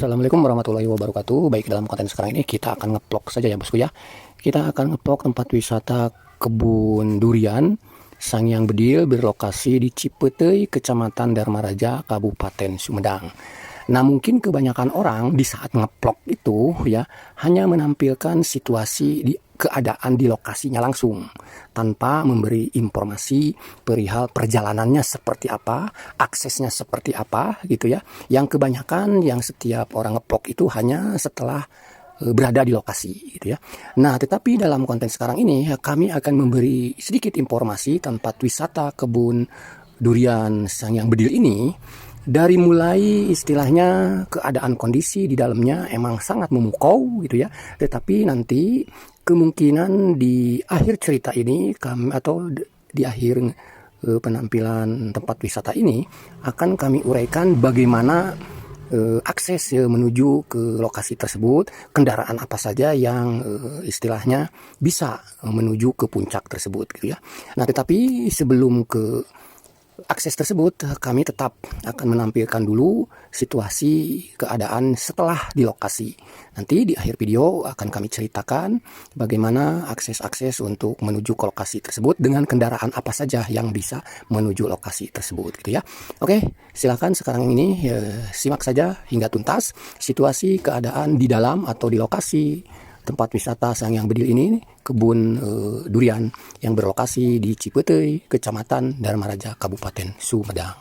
Assalamualaikum warahmatullahi wabarakatuh. Baik, dalam konten sekarang ini kita akan ngeplok saja ya bosku ya. Kita akan ngeplok tempat wisata kebun durian Sangyang Bedil berlokasi di Cipeteuy, Kecamatan Dharmaraja, Kabupaten Sumedang. Nah, mungkin kebanyakan orang di saat ngeplok itu ya hanya menampilkan situasi di keadaan di lokasinya langsung tanpa memberi informasi perihal perjalanannya seperti apa, aksesnya seperti apa gitu ya. Yang kebanyakan yang setiap orang ngeplok itu hanya setelah berada di lokasi gitu ya. Nah, tetapi dalam konten sekarang ini kami akan memberi sedikit informasi tempat wisata kebun durian Sangyang Bedil ini. Dari mulai istilahnya keadaan kondisi di dalamnya emang sangat memukau gitu ya. Tetapi nanti kemungkinan di akhir cerita ini atau di akhir penampilan tempat wisata ini akan kami uraikan bagaimana akses menuju ke lokasi tersebut, kendaraan apa saja yang istilahnya bisa menuju ke puncak tersebut gitu ya. Nah, tetapi sebelum ke akses tersebut, kami tetap akan menampilkan dulu situasi keadaan setelah di lokasi. Nanti di akhir video akan kami ceritakan bagaimana akses-akses untuk menuju ke lokasi tersebut dengan kendaraan apa saja yang bisa menuju lokasi tersebut gitu ya. Oke, silakan sekarang ini simak saja hingga tuntas situasi keadaan di dalam atau di lokasi tempat wisata Sangyang Bedil ini, kebun durian yang berlokasi di Cipeteuy, Kecamatan Dharmaraja, Kabupaten Sumedang.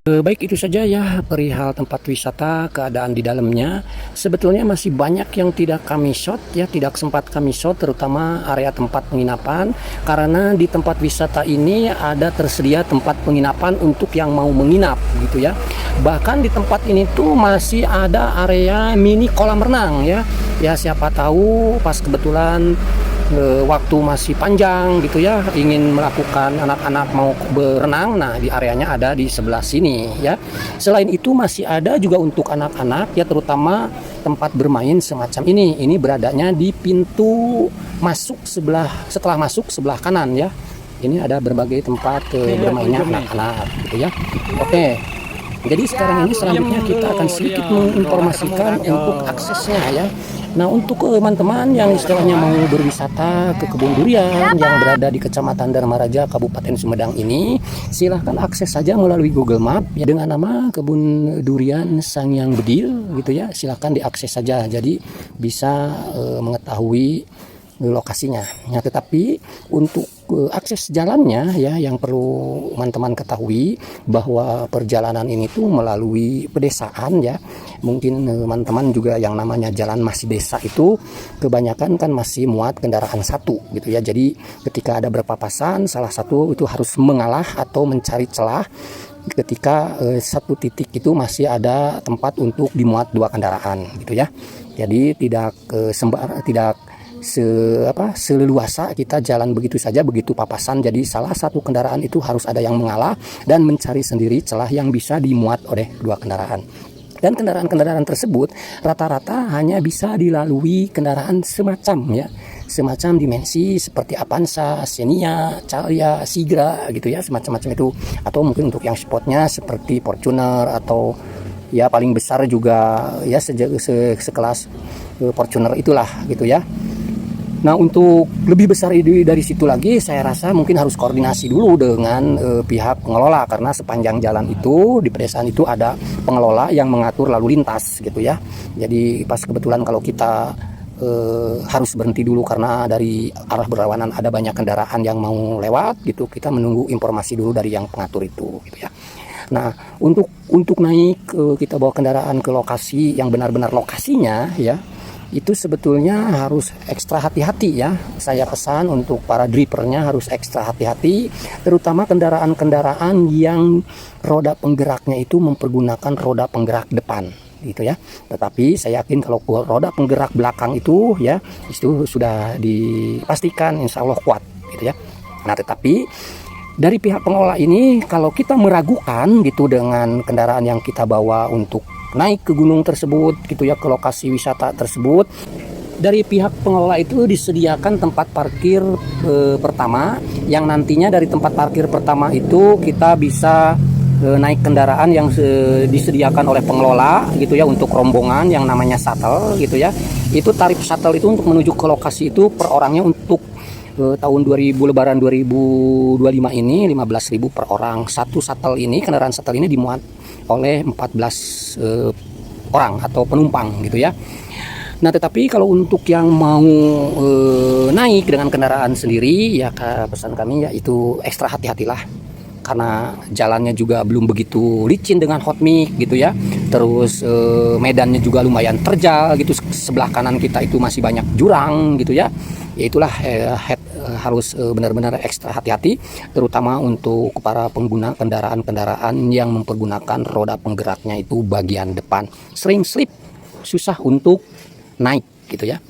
Baik itu saja ya perihal tempat wisata, keadaan di dalamnya. Sebetulnya masih banyak yang tidak kami shot ya, tidak sempat kami shot, terutama area tempat penginapan. Karena di tempat wisata ini ada tersedia tempat penginapan untuk yang mau menginap gitu ya. Bahkan di tempat ini tuh masih ada area mini kolam renang ya. Ya siapa tahu pas kebetulan waktu masih panjang gitu ya, ingin melakukan anak-anak mau berenang, nah di areanya ada di sebelah sini ya. Selain itu masih ada juga untuk anak-anak ya, terutama tempat bermain semacam ini beradanya di pintu masuk setelah masuk sebelah kanan ya. Ini ada berbagai tempat bermainnya anak-anak gitu ya. Oke, jadi sekarang ini selanjutnya kita akan sedikit menginformasikan untuk aksesnya ya. Nah, untuk teman-teman yang istilahnya mau berwisata ke kebun durian yang berada di Kecamatan Dharma Raja, Kabupaten Sumedang ini, silahkan akses saja melalui Google Map ya, dengan nama Kebun Durian Sangyang Bedil gitu ya. Silahkan diakses saja, jadi bisa mengetahui lokasinya. Nah, tetapi untuk akses jalannya ya, yang perlu teman-teman ketahui bahwa perjalanan ini tuh melalui pedesaan ya. Mungkin teman-teman juga yang namanya jalan masih desa itu kebanyakan kan masih muat kendaraan satu gitu ya. Jadi ketika ada berpapasan, salah satu itu harus mengalah atau mencari celah ketika satu titik itu masih ada tempat untuk dimuat dua kendaraan gitu ya. Jadi tidak seleluasa kita jalan begitu saja begitu papasan. Jadi salah satu kendaraan itu harus ada yang mengalah dan mencari sendiri celah yang bisa dimuat oleh dua kendaraan. Dan kendaraan-kendaraan tersebut rata-rata hanya bisa dilalui kendaraan semacam dimensi seperti Avanza, Xenia, Calya, Sigra gitu ya, semacam-macam itu. Atau mungkin untuk yang spotnya seperti Fortuner atau ya paling besar juga ya sekelas Fortuner itulah gitu ya. Nah, untuk lebih besar dari situ lagi, saya rasa mungkin harus koordinasi dulu dengan pihak pengelola, karena sepanjang jalan itu di pedesaan itu ada pengelola yang mengatur lalu lintas gitu ya. Jadi pas kebetulan kalau kita harus berhenti dulu karena dari arah berlawanan ada banyak kendaraan yang mau lewat gitu, kita menunggu informasi dulu dari yang pengatur itu gitu ya. Nah, untuk naik kita bawa kendaraan ke lokasi yang benar-benar lokasinya ya, itu sebetulnya harus ekstra hati-hati ya. Saya pesan untuk para drivernya harus ekstra hati-hati, terutama kendaraan-kendaraan yang roda penggeraknya itu mempergunakan roda penggerak depan gitu ya. Tetapi saya yakin kalau roda penggerak belakang itu ya, itu sudah dipastikan insya Allah kuat gitu ya. Nah, tetapi dari pihak pengelola ini kalau kita meragukan gitu dengan kendaraan yang kita bawa untuk naik ke gunung tersebut gitu ya, ke lokasi wisata tersebut, dari pihak pengelola itu disediakan tempat parkir pertama, yang nantinya dari tempat parkir pertama itu kita bisa naik kendaraan yang disediakan oleh pengelola gitu ya, untuk rombongan yang namanya shuttle gitu ya. Itu tarif shuttle itu untuk menuju ke lokasi itu per orangnya untuk tahun 2000 Lebaran 2025 ini 15.000 per orang. Satu shuttle ini, kendaraan shuttle ini dimuat oleh 14 orang atau penumpang gitu ya. Nah, tetapi kalau untuk yang mau naik dengan kendaraan sendiri ya, pesan kami ya itu ekstra hati-hatilah, karena jalannya juga belum begitu licin dengan hot mix gitu ya. Terus medannya juga lumayan terjal gitu, sebelah kanan kita itu masih banyak jurang gitu ya. Ya itulah harus benar-benar ekstra hati-hati, terutama untuk para pengguna kendaraan-kendaraan yang mempergunakan roda penggeraknya itu bagian depan. Sering slip, susah untuk naik gitu ya.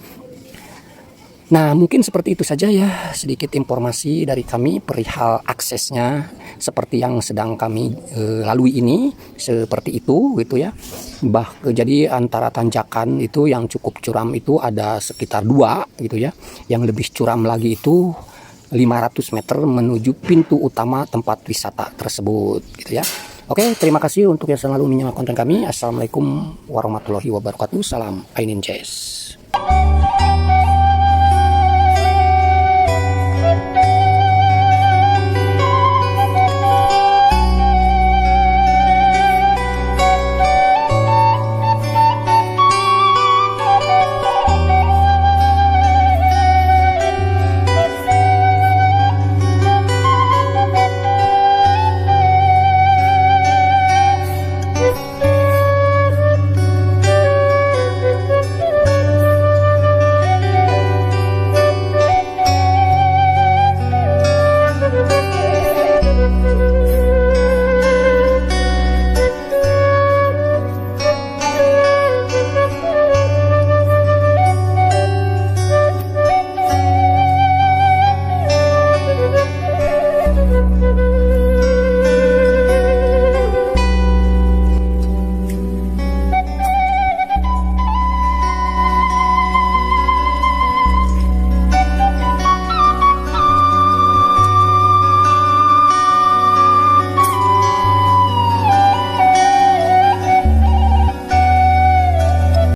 Nah, mungkin seperti itu saja ya, sedikit informasi dari kami perihal aksesnya seperti yang sedang kami lalui ini, seperti itu gitu ya. Jadi antara tanjakan itu yang cukup curam itu ada sekitar 2 gitu ya. Yang lebih curam lagi itu 500 meter menuju pintu utama tempat wisata tersebut gitu ya. Oke, terima kasih untuk yang selalu menyimak konten kami. Assalamualaikum warahmatullahi wabarakatuh. Salam Ainin Jazz.